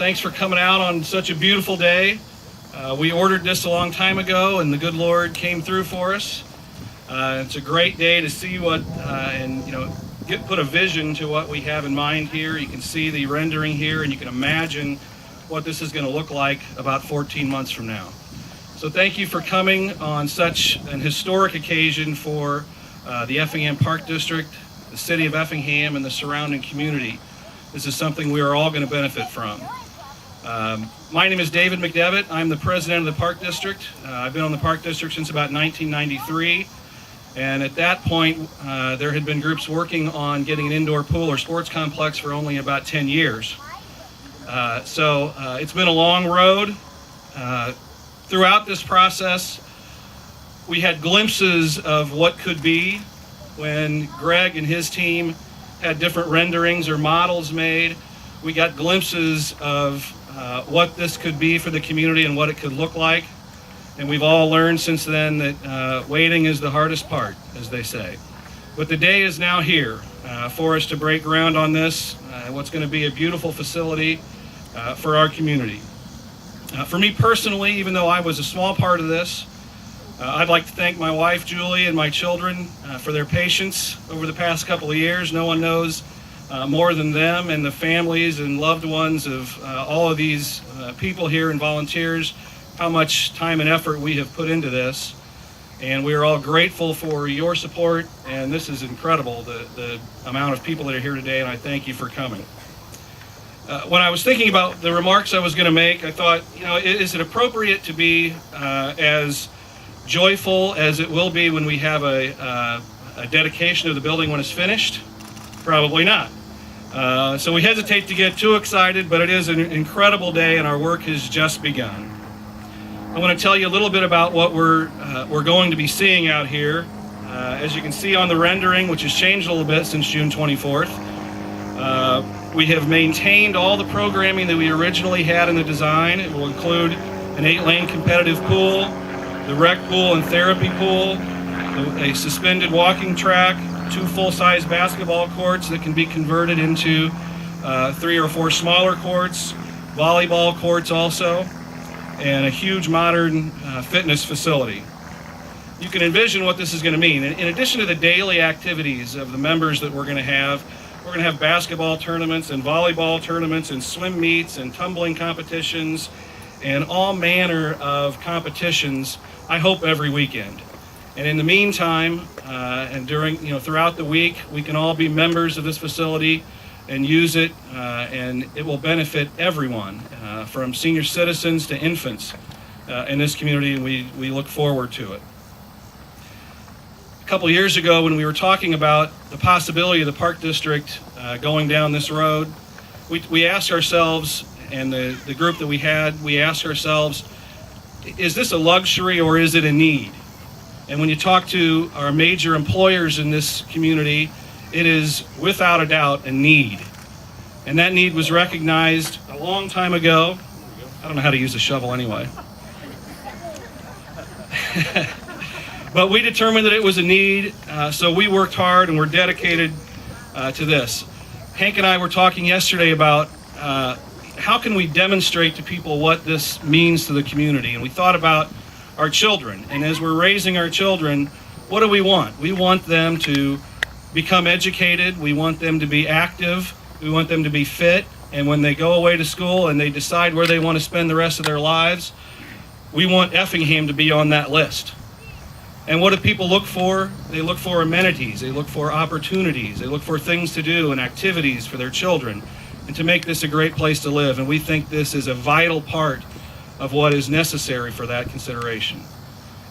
Thanks for coming out on such a beautiful day. We ordered this a long time ago, and the good Lord came through for us. It's a great day to see what, put a vision to what we have in mind here. You can see the rendering here, and you can imagine what this is going to look like about 14 months from now. So thank you for coming on such an historic occasion for the Effingham Park District, the city of Effingham, and the surrounding community. This is something we are all going to benefit from. My name is David McDevitt. I'm the president of the Park District. I've been on the Park District since about 1993. And at that point, there had been groups working on getting an indoor pool or sports complex for only about 10 years. So it's been a long road. Throughout this process, we had glimpses of what could be when Greg and his team had different renderings or models made. We got glimpses of what this could be for the community and what it could look like. And we've all learned since then that waiting is the hardest part, as they say. But the day is now here for us to break ground on this, what's going to be a beautiful facility for our community. For me personally, even though I was a small part of this, I'd like to thank my wife, Julie, and my children for their patience over the past couple of years. No one knows more than them and the families and loved ones of all of these people here and volunteers, how much time and effort we have put into this. And we are all grateful for your support, and this is incredible, the amount of people that are here today, and I thank you for coming. When I was thinking about the remarks I was going to make, I thought, is it appropriate to be as joyful as it will be when we have a dedication of the building when it's finished? Probably not. So we hesitate to get too excited, but it is an incredible day and our work has just begun. I want to tell you a little bit about what we're going to be seeing out here. As you can see on the rendering, which has changed a little bit since June 24th, we have maintained all the programming that we originally had in the design. It will include an 8-lane competitive pool, the rec pool and therapy pool, a suspended walking track, 2 full-size basketball courts that can be converted into 3 or 4 smaller courts, volleyball courts also, and a huge modern fitness facility. You can envision what this is going to mean. In addition to the daily activities of the members that we're going to have basketball tournaments and volleyball tournaments and swim meets and tumbling competitions and all manner of competitions, I hope every weekend. And in the meantime, and during, throughout the week, we can all be members of this facility and use it, and it will benefit everyone, from senior citizens to infants in this community, and we look forward to it. A couple years ago, when we were talking about the possibility of the Park District going down this road, we asked ourselves, and the group that we asked ourselves, is this a luxury or is it a need? And when you talk to our major employers in this community, it is without a doubt a need. And that need was recognized a long time ago. I don't know how to use a shovel anyway. But we determined that it was a need, so we worked hard and we're dedicated to this. Hank and I were talking yesterday about how can we demonstrate to people what this means to the community, and we thought about our children. And as we're raising our children, what do we want? We want them to become educated, we want them to be active, we want them to be fit, and when they go away to school and they decide where they want to spend the rest of their lives, we want Effingham to be on that list. And what do people look for? They look for amenities, they look for opportunities, they look for things to do and activities for their children, and to make this a great place to live. And we think this is a vital part of what is necessary for that consideration.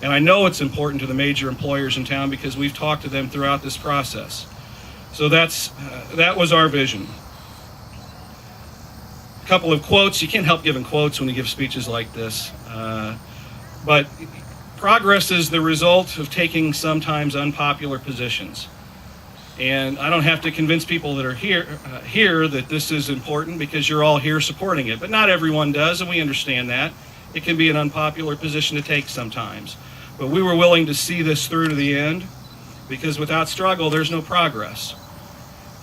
And I know it's important to the major employers in town because we've talked to them throughout this process. So that was our vision. A couple of quotes. You can't help giving quotes when you give speeches like this. But progress is the result of taking sometimes unpopular positions. And I don't have to convince people that are here that this is important because you're all here supporting it. But not everyone does, and we understand that. It can be an unpopular position to take sometimes. But we were willing to see this through to the end because without struggle, there's no progress.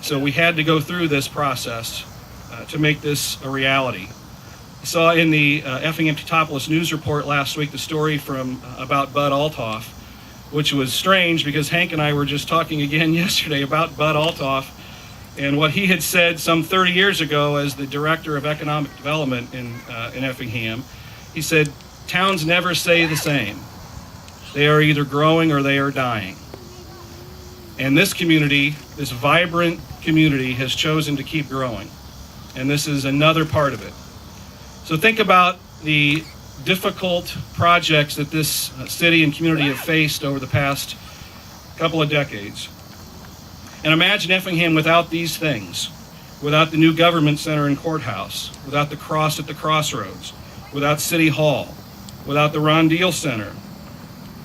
So we had to go through this process to make this a reality. saw in the Effingham Teutopolis News Report last week the story from about Bud Althoff, which was strange because Hank and I were just talking again yesterday about Bud Althoff and what he had said some 30 years ago as the Director of Economic Development in Effingham. He said, "Towns never stay the same. They are either growing or they are dying." And this community, this vibrant community, has chosen to keep growing. And this is another part of it. So think about the difficult projects that this city and community have faced over the past couple of decades. And imagine Effingham without these things, without the new government center and courthouse, without the cross at the crossroads, without City Hall, without the Ron Deal Center,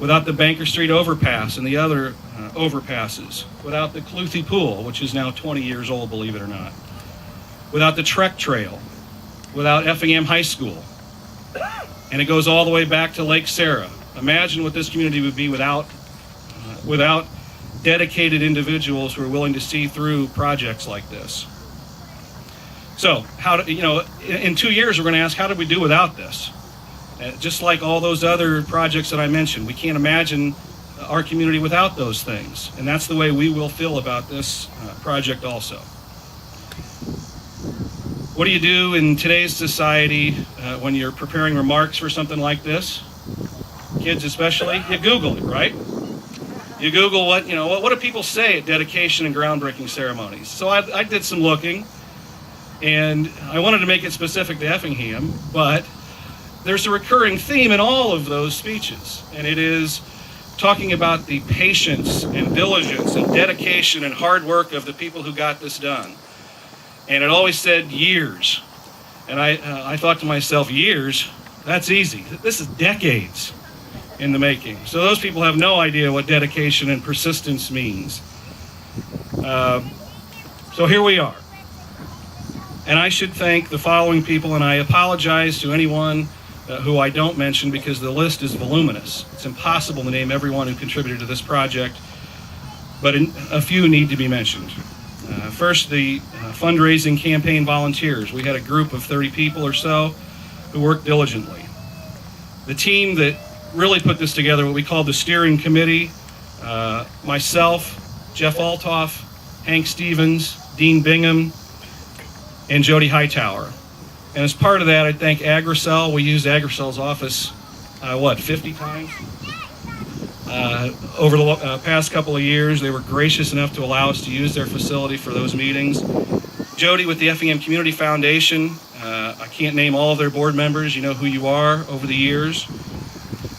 without the Banker Street overpass and the other overpasses, without the Cluthy Pool, which is now 20 years old, believe it or not, without the Trek Trail, without Effingham High School, and it goes all the way back to Lake Sarah. Imagine what this community would be without dedicated individuals who are willing to see through projects like this. So, in 2 years we're going to ask, how did we do without this? Just like all those other projects that I mentioned, we can't imagine our community without those things, and that's the way we will feel about this project also. What do you do in today's society when you're preparing remarks for something like this? Kids especially, you Google it, right? You Google what do people say at dedication and groundbreaking ceremonies? So I did some looking, and I wanted to make it specific to Effingham, but there's a recurring theme in all of those speeches, and it is talking about the patience and diligence and dedication and hard work of the people who got this done. And it always said years. And I thought to myself, years? That's easy. This is decades in the making. So those people have no idea what dedication and persistence means. So here we are. And I should thank the following people, and I apologize to anyone who I don't mention because the list is voluminous. It's impossible to name everyone who contributed to this project, but a few need to be mentioned. First, the fundraising campaign volunteers. We had a group of 30 people or so who worked diligently. The team that really put this together, what we call the steering committee, myself, Jeff Althoff, Hank Stevens, Dean Bingham, and Jody Hightower. And as part of that, I thank Agricel. We used Agricel's office, 50 times? Over the past couple of years. They were gracious enough to allow us to use their facility for those meetings. Jody with the Effingham Community Foundation. I can't name all of their board members. You know who you are over the years.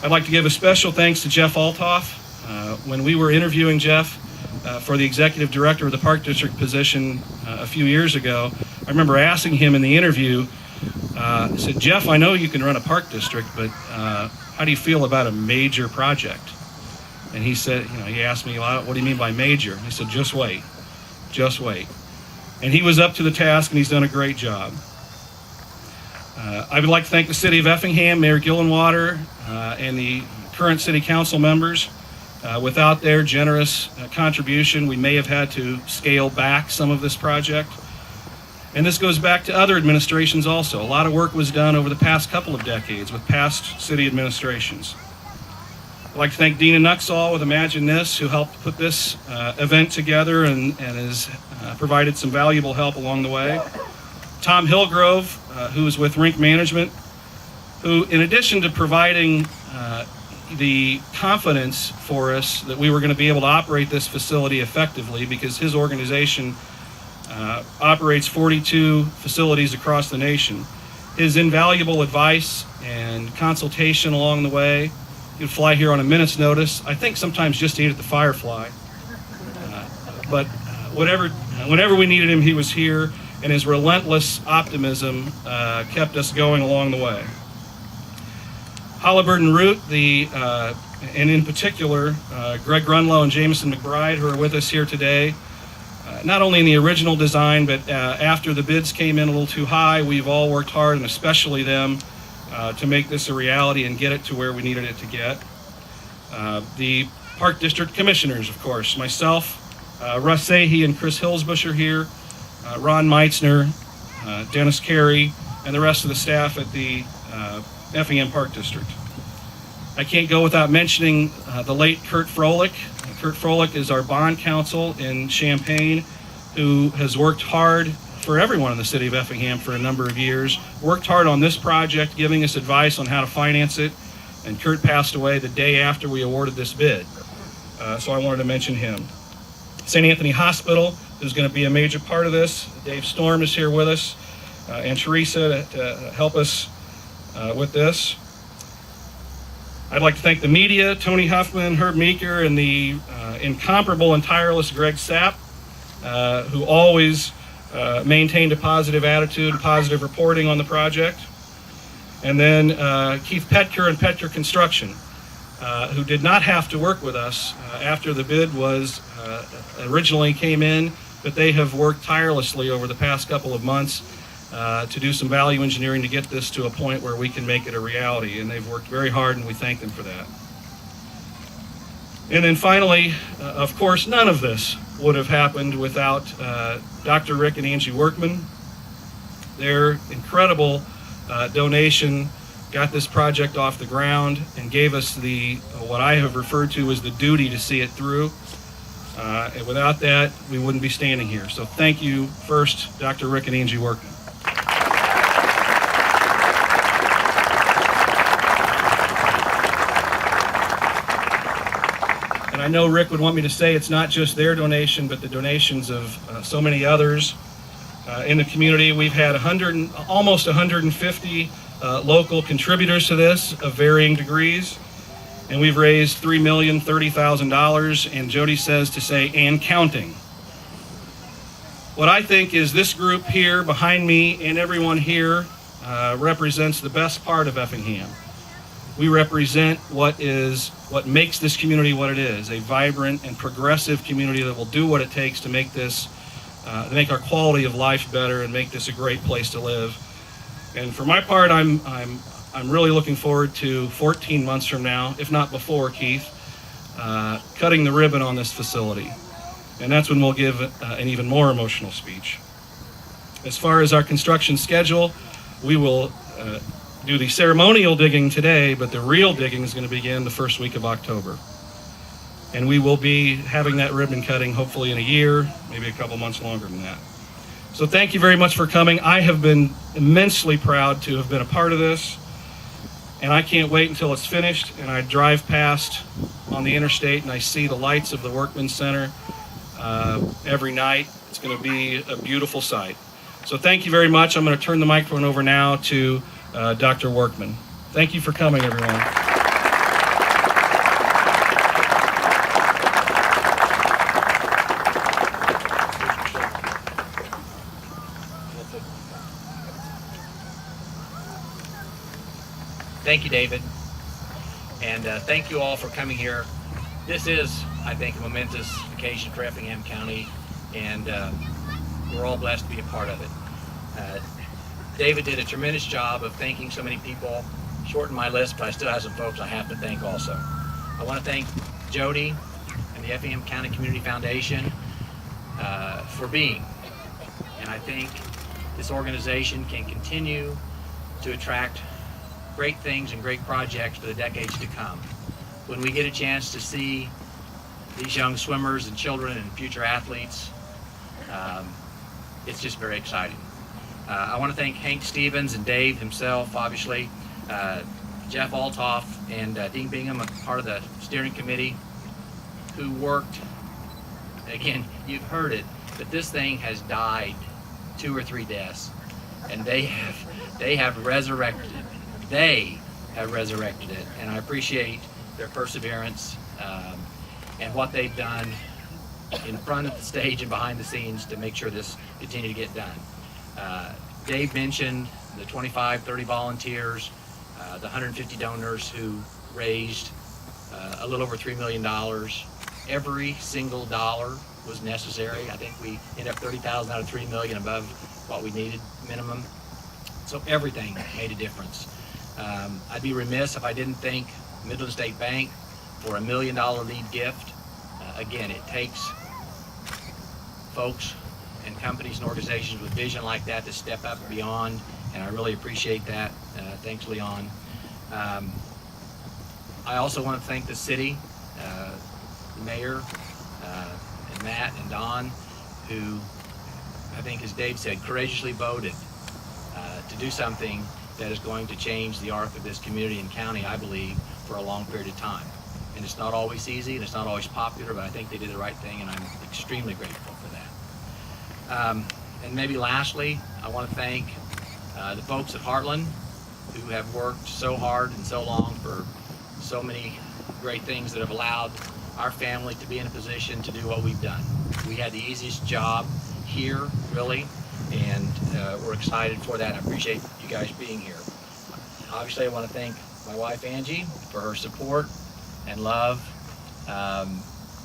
I'd like to give a special thanks to Jeff Althoff. When we were interviewing Jeff for the executive director of the Park District position a few years ago, I remember asking him in the interview, I said, "Jeff, I know you can run a park district, but how do you feel about a major project?" And he said, he asked me, "What do you mean by major?" He said, just wait. And he was up to the task, and he's done a great job. I would like to thank the City of Effingham, Mayor Gillenwater, and the current City Council members. Without their generous contribution, we may have had to scale back some of this project. And this goes back to other administrations also. A lot of work was done over the past couple of decades with past city administrations. I'd like to thank Dina Nuxall with Imagine This, who helped put this event together and has provided some valuable help along the way. Tom Hillgrove, who is with Rink Management, who, in addition to providing the confidence for us that we were going to be able to operate this facility effectively, because his organization operates 42 facilities across the nation. His invaluable advice and consultation along the way. He'd fly here on a minute's notice, I think sometimes just to eat at the Firefly. But whenever we needed him, he was here, and his relentless optimism kept us going along the way. Halliburton Root, and in particular, Greg Grunlow and Jameson McBride, who are with us here today, not only in the original design, but after the bids came in a little too high, we've all worked hard, and especially them, to make this a reality and get it to where we needed it to get. The Park District Commissioners, of course, myself, Russ Sahy and Chris Hillsbush are here, Ron Meitzner, Dennis Carey, and the rest of the staff at the Effingham Park District. I can't go without mentioning the late Kurt Froelich. Kurt Froelich is our bond counsel in Champaign, who has worked hard for everyone in the city of Effingham for a number of years, worked hard on this project, giving us advice on how to finance it, and Kurt passed away the day after we awarded this bid. So I wanted to mention him. St. Anthony Hospital is going to be a major part of this. Dave Storm is here with us, and Teresa to help us with this. I'd like to thank the media, Tony Huffman, Herb Meeker, and the incomparable and tireless Greg Sapp, who always maintained a positive attitude and positive reporting on the project. And then Keith Petker and Petker Construction, who did not have to work with us after the bid was originally came in, but they have worked tirelessly over the past couple of months to do some value engineering to get this to a point where we can make it a reality, and they've worked very hard, and we thank them for that. And then finally, of course, none of this would have happened without Dr. Rick and Angie Workman. Their incredible donation got this project off the ground and gave us the what I have referred to as the duty to see it through. And without that, we wouldn't be standing here. So thank you first, Dr. Rick and Angie Workman. And I know Rick would want me to say it's not just their donation, but the donations of so many others in the community. We've had almost 150 local contributors to this of varying degrees, and we've raised $3,030,000, and Jody says to say, and counting. What I think is this group here behind me and everyone here represents the best part of Effingham. We represent what makes this community what it is, a vibrant and progressive community that will do what it takes to make this, to make our quality of life better and make this a great place to live. And for my part, I'm really looking forward to 14 months from now, if not before, Keith, cutting the ribbon on this facility. And that's when we'll give an even more emotional speech. As far as our construction schedule, we will do the ceremonial digging today, but the real digging is going to begin the first week of October. And we will be having that ribbon cutting hopefully in a year, maybe a couple months longer than that. So thank you very much for coming. I have been immensely proud to have been a part of this, and I can't wait until it's finished and I drive past on the interstate and I see the lights of the Workman Center every night. It's going to be a beautiful sight. So thank you very much. I'm going to turn the microphone over now to Dr. Workman. Thank you for coming, everyone. Thank you, David, and thank you all for coming here. This is, I think, a momentous occasion for Effingham County, and we're all blessed to be a part of it. David did a tremendous job of thanking so many people. Shortened my list, but I still have some folks I have to thank also. I want to thank Jody and the Effingham County Community Foundation for being, and I think this organization can continue to attract great things and great projects for the decades to come. When we get a chance to see these young swimmers and children and future athletes, it's just very exciting. I want to thank Hank Stevens and Dave himself, obviously, Jeff Altoff and Dean Bingham, a part of the steering committee, who worked, again, you've heard it, but this thing has died 2 or 3 deaths, and they have resurrected it. They have resurrected it, and I appreciate their perseverance and what they've done in front of the stage and behind the scenes to make sure this continue to get done. Dave mentioned the 25, 30 volunteers, the 150 donors who raised a little over $3 million. Every single dollar was necessary. I think we ended up 30,000 out of 3 million above what we needed minimum. So everything made a difference. I'd be remiss if I didn't thank Midland State Bank for a $1 million lead gift. Again, it takes folks and companies and organizations with vision like that to step up beyond, and I really appreciate that. Thanks, Leon. I also want to thank the city, the mayor, and Matt and Don, who I think, as Dave said, courageously voted to do something that is going to change the arc of this community and county, I believe, for a long period of time. And it's not always easy, and it's not always popular, but I think they did the right thing, and I'm extremely grateful for that. And maybe lastly, I want to thank the folks at Heartland who have worked so hard and so long for so many great things that have allowed our family to be in a position to do what we've done. We had the easiest job here, really, and we're excited for that. I appreciate you guys being here. Obviously, I want to thank my wife, Angie, for her support and love,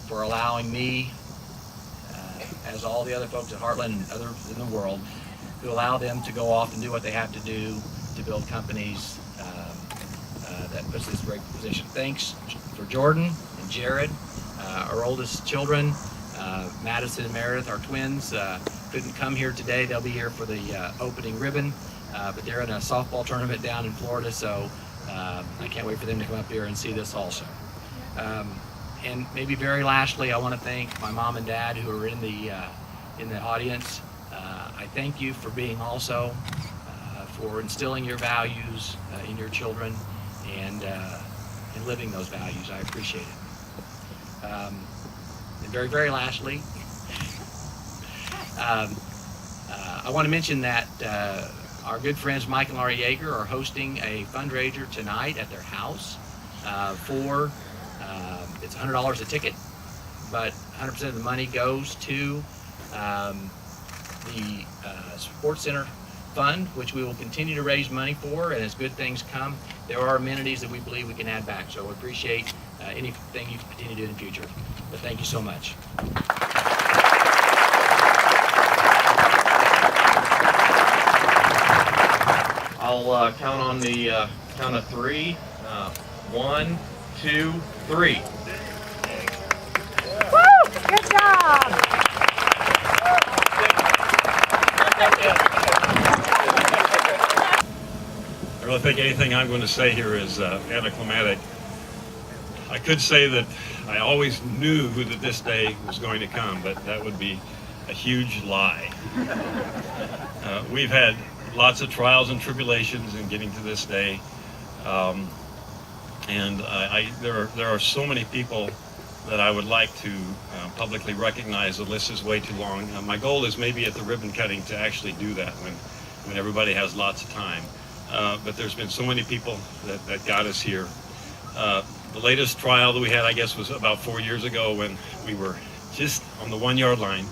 for allowing me, as all the other folks at Heartland and others in the world, to allow them to go off and do what they have to do to build companies that puts us in this great position. Thanks for Jordan and Jared, our oldest children. Madison and Meredith, our twins, couldn't come here today. They'll be here for the opening ribbon, but they're in a softball tournament down in Florida, so I can't wait for them to come up here and see this also. And maybe very lastly, I want to thank my mom and dad who are in the audience. I thank you for being also, for instilling your values in your children and living those values. I appreciate it. And very, very lastly, I want to mention that our good friends Mike and Laurie Yeager are hosting a fundraiser tonight at their house for, it's $100 a ticket, but 100% of the money goes to the Sports Center Fund, which we will continue to raise money for, and as good things come, there are amenities that we believe we can add back. So we appreciate anything you can continue to do in the future. But thank you so much. I'll count on the count of three. 1, 2, 3. Woo! Good job! I really think anything I'm going to say here is anticlimactic. I could say that I always knew that this day was going to come, but that would be a huge lie. We've had lots of trials and tribulations in getting to this day, and there are so many people that I would like to publicly recognize. The list is way too long. My goal is maybe at the ribbon cutting to actually do that when everybody has lots of time. But there's been so many people that got us here. The latest trial that we had, I guess, was about 4 years ago when we were just on the 1 yard line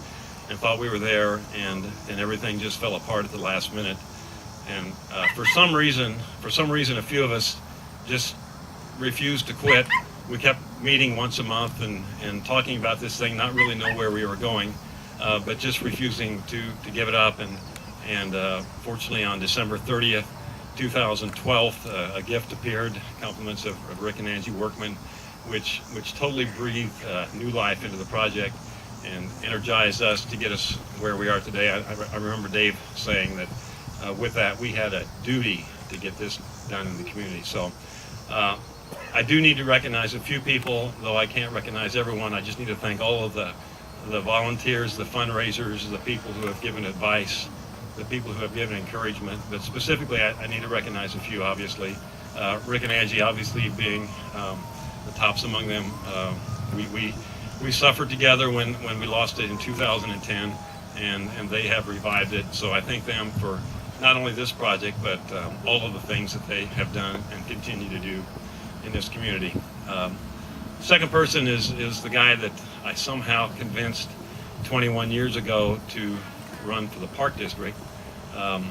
and thought we were there, and everything just fell apart at the last minute. And for some reason, a few of us just refused to quit. We kept meeting once a month and talking about this thing, not really know where we were going, but just refusing to give it up. And fortunately, on December 30th, 2012, a gift appeared, compliments of Rick and Angie Workman, which totally breathed new life into the project and energized us to get us where we are today. I remember Dave saying that with that, we had a duty to get this done in the community. So I do need to recognize a few people, though I can't recognize everyone. I just need to thank all of the volunteers, the fundraisers, the people who have given advice, the people who have given encouragement. But specifically, I need to recognize a few, obviously. Rick and Angie, obviously, being the tops among them. We suffered together when we lost it in 2010, and they have revived it. So I thank them for not only this project, but all of the things that they have done and continue to do in this community. Second person is the guy that I somehow convinced 21 years ago to run for the Park District, a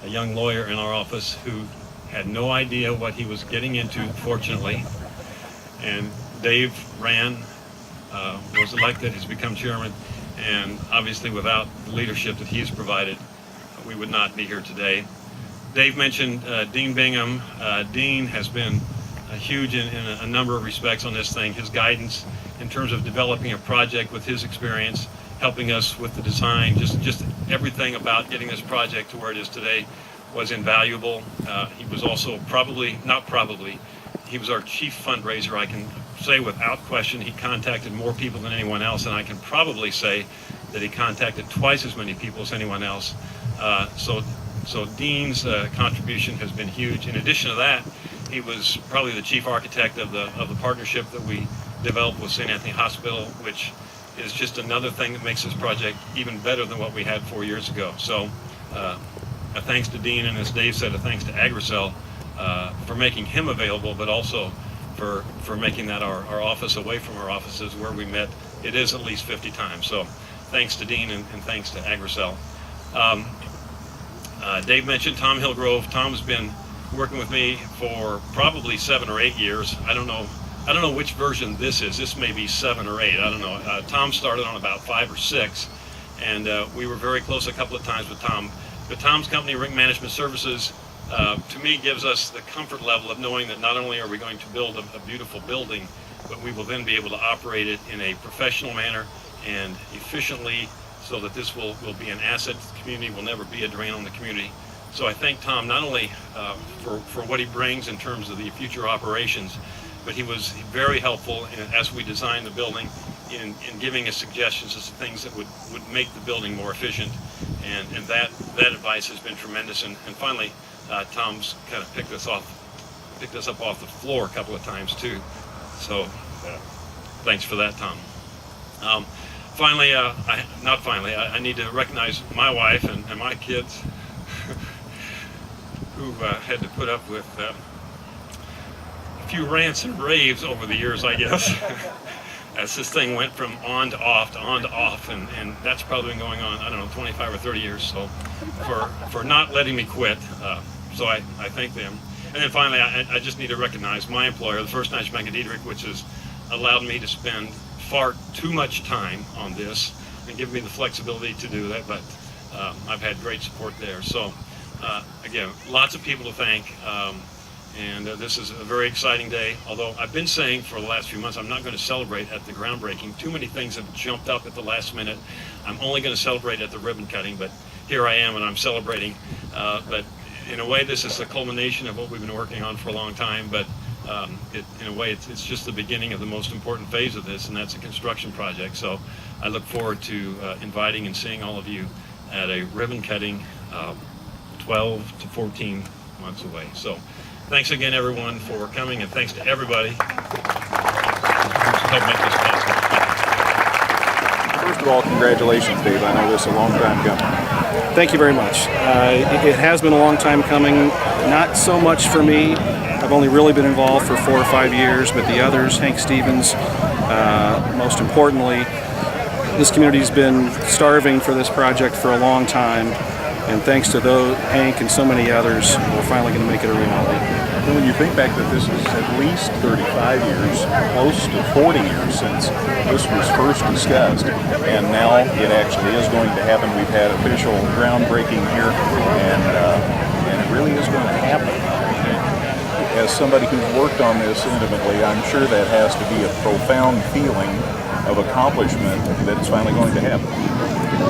young lawyer in our office who had no idea what he was getting into, fortunately. And Dave ran, was elected, has become chairman, and obviously without the leadership that he's provided, we would not be here today. Dave mentioned Dean Bingham. Dean has been huge in a number of respects on this thing. His guidance in terms of developing a project with his experience helping us with the design. Just everything about getting this project to where it is today was invaluable. He was also he was our chief fundraiser. I can say without question he contacted more people than anyone else, and I can probably say that he contacted twice as many people as anyone else. So Dean's contribution has been huge. In addition to that, he was probably the chief architect of the partnership that we developed with St. Anthony Hospital, which is just another thing that makes this project even better than what we had 4 years ago. So a thanks to Dean, and as Dave said, a thanks to Agricel for making him available, but also for making that our office away from our offices where we met. It is at least 50 times. So thanks to Dean and thanks to Agricel. Dave mentioned Tom Hillgrove. Tom's been working with me for probably 7 or 8 years. I don't know which version this is. This may be 7 or 8. I don't know. Tom started on about 5 or 6, and we were very close a couple of times with Tom. But Tom's company, Ring Management Services, to me gives us the comfort level of knowing that not only are we going to build a beautiful building, but we will then be able to operate it in a professional manner and efficiently, so that this will be an asset to the community, will never be a drain on the community. So I thank Tom not only for what he brings in terms of the future operations, but he was very helpful as we designed the building in giving us suggestions as to things that would make the building more efficient, and that advice has been tremendous. And finally, Tom's kind of picked us up off the floor a couple of times too. So thanks for that, Tom. Finally, I need to recognize my wife and my kids who had to put up with a few rants and raves over the years, I guess, as this thing went from on to off, and that's probably been going on, I don't know, 25 or 30 years, so for not letting me quit. So I thank them. And then finally, I just need to recognize my employer, the First National Bank of Diedrich, which has allowed me to spend far too much time on this and give me the flexibility to do that, but I've had great support there. So again, lots of people to thank, and this is a very exciting day. Although I've been saying for the last few months I'm not going to celebrate at the groundbreaking. Too many things have jumped up at the last minute. I'm only going to celebrate at the ribbon cutting, but here I am and I'm celebrating. But in a way, this is the culmination of what we've been working on for a long time, but in a way, it's just the beginning of the most important phase of this, and that's a construction project. So I look forward to inviting and seeing all of you at a ribbon cutting 12 to 14 months away. So thanks again, everyone, for coming, and thanks to everybody who helped make this possible. First of all, congratulations, Dave. I know this is a long time coming. Thank you very much. It has been a long time coming, not so much for me. I've only really been involved for 4 or 5 years, but the others, Hank Stevens, most importantly, this community's been starving for this project for a long time, and thanks to Hank and so many others, we're finally going to make it a reality. And when you think back that this is at least 35 years, close to 40 years since this was first discussed, and now it actually is going to happen. We've had official groundbreaking here, and it really is going to happen. As somebody who's worked on this intimately, I'm sure that has to be a profound feeling of accomplishment that it's finally going to happen.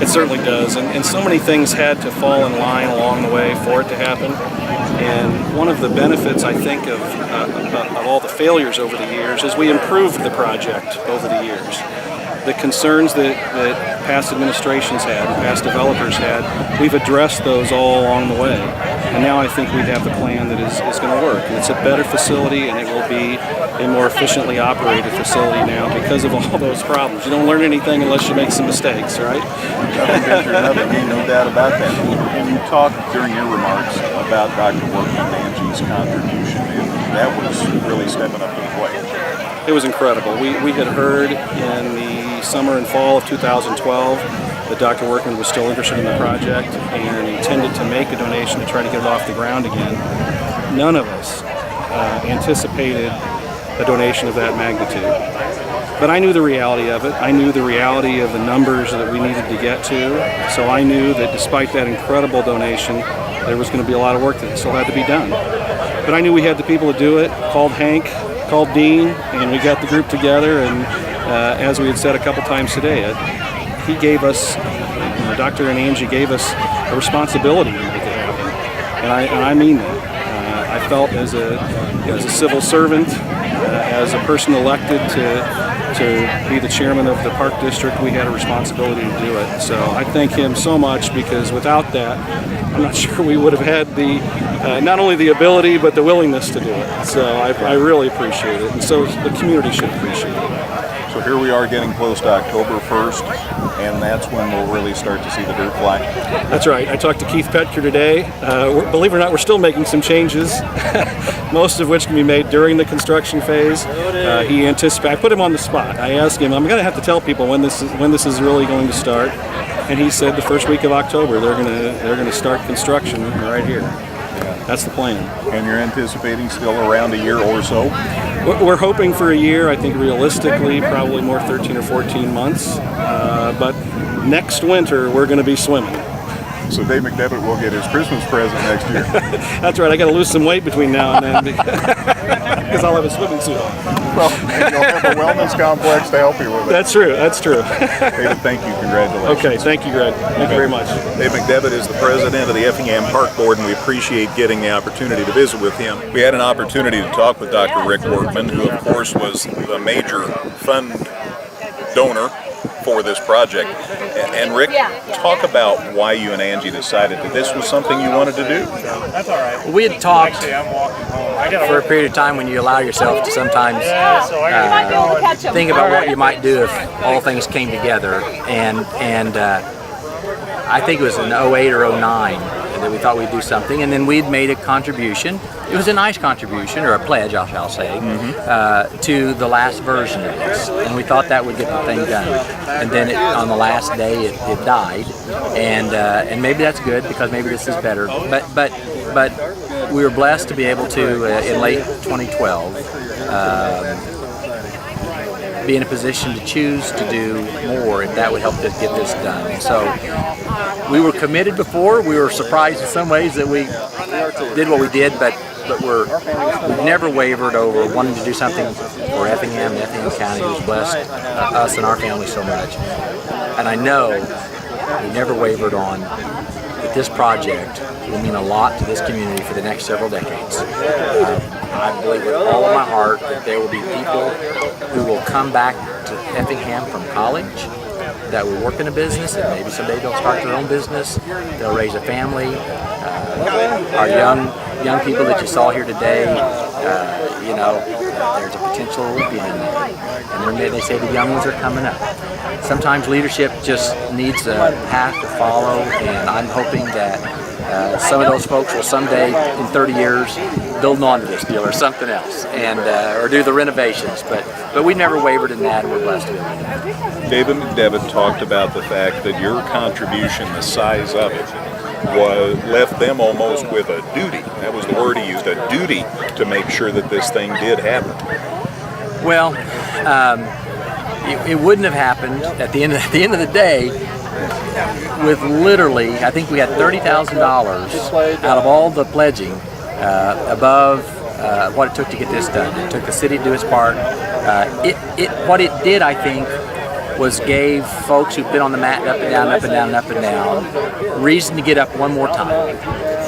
It certainly does, and so many things had to fall in line along the way for it to happen. And one of the benefits, I think, of all the failures over the years is we improved the project over the years. The concerns that past administrations had and past developers had, we've addressed those all along the way. And now I think we have the plan that is going to work. And it's a better facility, and it will be a more efficiently operated facility now because of all those problems. You don't learn anything unless you make some mistakes, right? Nothing venture, nothing gain, no doubt about that. And you talked during your remarks about Dr. Workman and Angie's contribution, and that was really stepping up to the plate. It was incredible. We had heard in the summer and fall of 2012 that Dr. Workman was still interested in the project and intended to make a donation to try to get it off the ground again. None of us anticipated a donation of that magnitude. But I knew the reality of it. I knew the reality of the numbers that we needed to get to. So I knew that despite that incredible donation, there was going to be a lot of work that still had to be done. But I knew we had the people to do it. Called Hank, called Dean, and we got the group together, and as we had said a couple times today, he gave us, Dr. and Angie gave us a responsibility to make it happen, and I mean that. I felt as a civil servant, as a person elected to be the chairman of the park district, we had a responsibility to do it. So I thank him so much, because without that, I'm not sure we would have had the not only the ability but the willingness to do it. So I really appreciate it, and so the community should appreciate it. So here we are getting close to October 1st, and that's when we'll really start to see the dirt fly. That's right. I talked to Keith Petker today. Believe it or not, we're still making some changes, most of which can be made during the construction phase. He anticipated. I put him on the spot. I asked him, I'm going to have to tell people when this is really going to start, and he said the first week of October they're going to start construction right here. That's the plan. And you're anticipating still around a year or so? We're hoping for a year. I think realistically probably more 13 or 14 months. But next winter we're going to be swimming. So Dave McDevitt will get his Christmas present next year. That's right. I got to lose some weight between now and then because I'll have a swimming suit on. Well, you'll have a wellness complex to help you with it. That's true. That's true. David, thank you. Congratulations. Okay. Thank you, Greg. Thank you very much. Dave McDevitt is the president of the Effingham Park Board, and we appreciate getting the opportunity to visit with him. We had an opportunity to talk with Dr. Rick Workman, who of course was the major fund donor for this project. And Rick, talk about why you and Angie decided that this was something you wanted to do. We had talked for a period of time when you allow yourself to sometimes think about what you might do if all things came together. And I think it was in 08 or 09 that we thought we'd do something, and then we'd made a contribution. It was a nice contribution, or a pledge, I shall say, to the last version of this, and we thought that would get the thing done. And then on the last day, it died, and maybe that's good because maybe this is better. But we were blessed to be able to in late 2012 be in a position to choose to do more if that would help us get this done. And so we were committed before. We were surprised in some ways that we did what we did, but we've never wavered over wanting to do something for Effingham and Effingham County, who's blessed us and our family so much. And I know we never wavered on that this project will mean a lot to this community for the next several decades. I believe with all of my heart that there will be people who will come back to Effingham from college that will work in a business, and maybe someday they'll start their own business, they'll raise a family. Our young people that you saw here today, there's a potential Olympian in there. And they say the young ones are coming up. Sometimes leadership just needs a path to follow, and I'm hoping that some of those folks will someday, in 30 years, build onto this deal or something else, and or do the renovations. But we never wavered in that, and we're blessed to have that. David McDevitt talked about the fact that your contribution, the size of it, left them almost with a duty. That was the word he used, a duty to make sure that this thing did happen. Well, it wouldn't have happened at the end of the day with literally, I think we had $30,000 out of all the pledging above what it took to get this done. It took the city to do its part. What it did, I think, was gave folks who've been on the mat up and down, up and down, and up and down, reason to get up one more time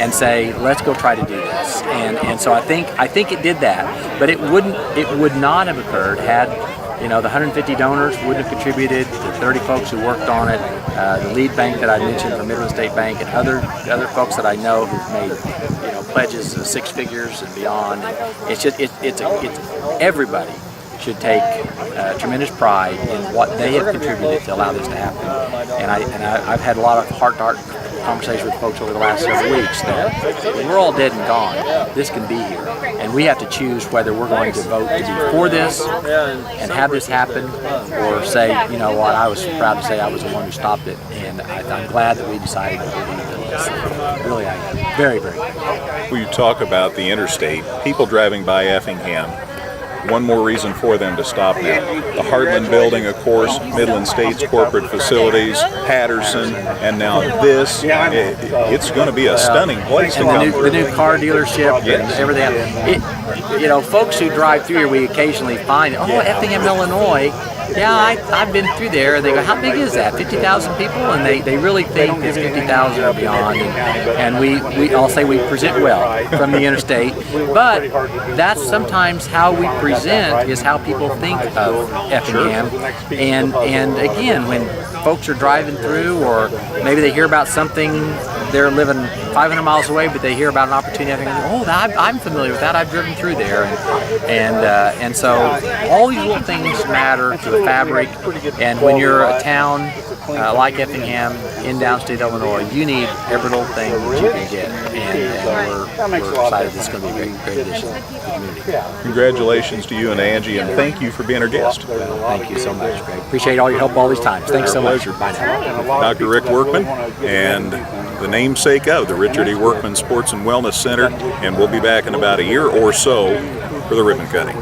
and say, let's go try to do this. And so I think it did that, but it would not have occurred had the 150 donors wouldn't have contributed, the 30 folks who worked on it, the lead bank that I mentioned from Midland State Bank, and other folks that I know who've made pledges of 6 figures and beyond. And it's everybody should take tremendous pride in what they have contributed to allow this to happen. And I've had a lot of heart-to-heart conversations with folks over the last several weeks that when we're all dead and gone, this can be here. And we have to choose whether we're going to vote to be for this and have this happen, or say, you know what, I was proud to say I was the one who stopped it. And I'm glad that we decided to do this. Really, I am. Very, very glad. When you talk about the interstate, people driving by Effingham, one more reason for them to stop now. The Heartland Building, of course, Midland State's corporate facilities, Patterson, and now this. It's going to be a stunning place to come. The new car dealership and everything. Folks who drive through here, we occasionally find, Effingham, Illinois, yeah, I've been through there. And they go, how big is that? 50,000 people? And they really think it's 50,000 or beyond. And I'll say we present well from the interstate. But that's sometimes how we present is how people think of Effingham. And again, when folks are driving through, or maybe they hear about something, they're living 500 miles away, but they hear about an opportunity, and oh, I'm familiar with that. I've driven through there, and so all these little things matter to the fabric. And when you're a town like Effingham in downstate Illinois, you need every little thing that you can get, and we're excited this is going to be a great addition to the community. Congratulations to you and Angie, and thank you for being our guest. Well, thank you so much, Greg. Appreciate all your help all these times. Thanks so much. Bye now. Dr. Rick Workman, and the namesake of the Richard E. Workman Sports and Wellness Center, and we'll be back in about a year or so for the ribbon cutting.